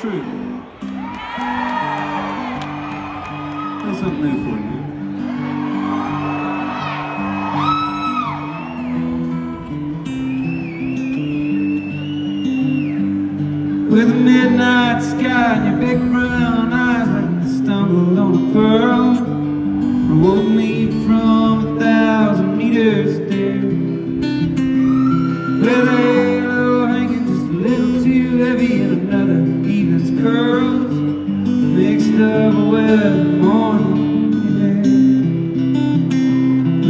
true. That's something new for you. With a midnight sky and your big brown eyes like you stumbled on a pearl, woke me from 1,000 meters there. With a halo hanging just a little too heavy and another evening's curls mixed up with the morning air.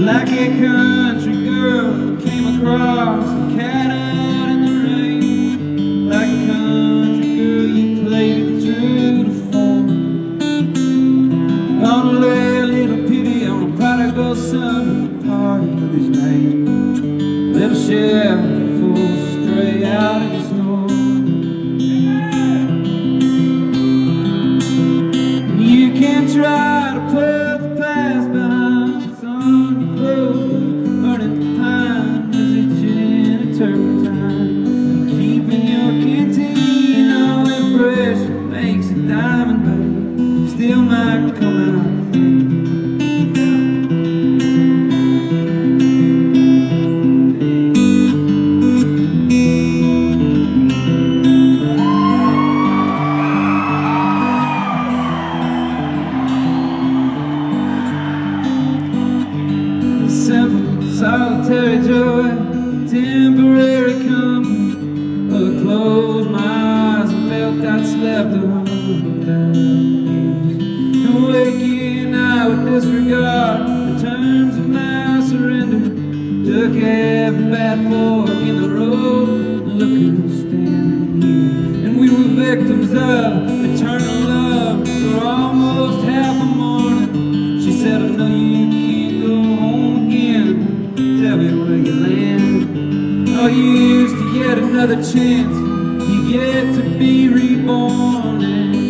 Like a country girl came across a cat out in the rain. Like a country girl you played it through the phone. Gonna lay a little pity on a prodigal son who parted with his name. Little shepherd full stray out in the snow. And you can try to put the past behind. It's on your clothes, burning pine is itching a turpentine. And keeping your cantina with pressure makes a diamond, but still might come out. Simple, solitary joy, temporary comfort. Well, I closed my eyes and felt I'd slept 100,000 years. And waking night with disregard the terms of my surrender. Took every bad fork in the road. Look who's standing here. And we were victims of eternal love for almost half a morning. She said, I know you can't go home again. Tell me where you land. Oh, you used to get another chance. You get to be reborn. And you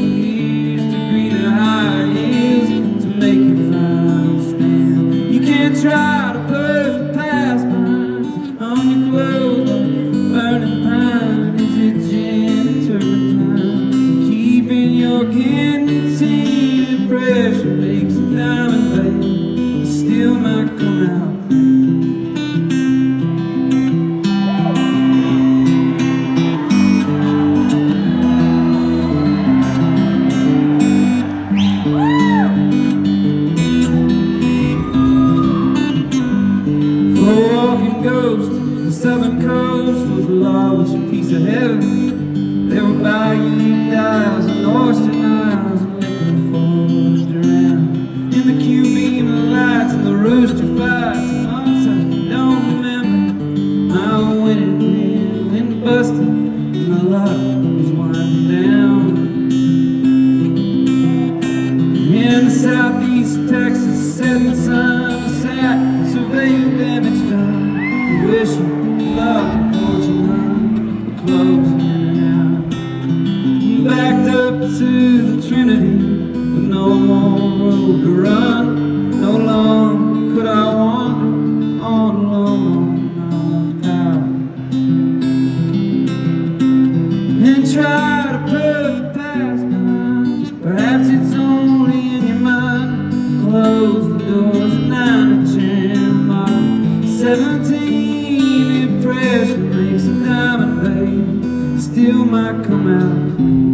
used to greener higher hills to make your final stand. You can't try to put the past behind on your clothes. Burning pine is itching a turpentine. Keeping your canteen pressure makes a diamond, babe. It still might come out. Ghost, the southern coast was a large piece of heaven. There were bayou dives and oyster knives and nickel forged around. In the Q-beam lights and the rooster fights, months I don't remember. My winning wind busted and my luck was winding down. In the southeast Texas setting sun, I sat surveying damage done. Wishing love and fortune were closing in and out. Backed up to the Trinity with no more road to run. No longer could I wander on alone on my own power. And try to put the past behind. Perhaps it's only in your mind. Close the doors at 9 and turn my 17. Pressure makes a diamond, babe. Still might come out clean.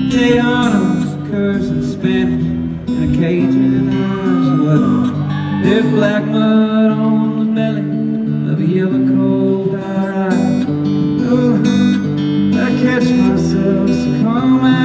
Tejanos cursing Spanish in a Cajun Irish weather. There's black mud on the belly of a yellow cold eye. Oh, I catch myself so calm.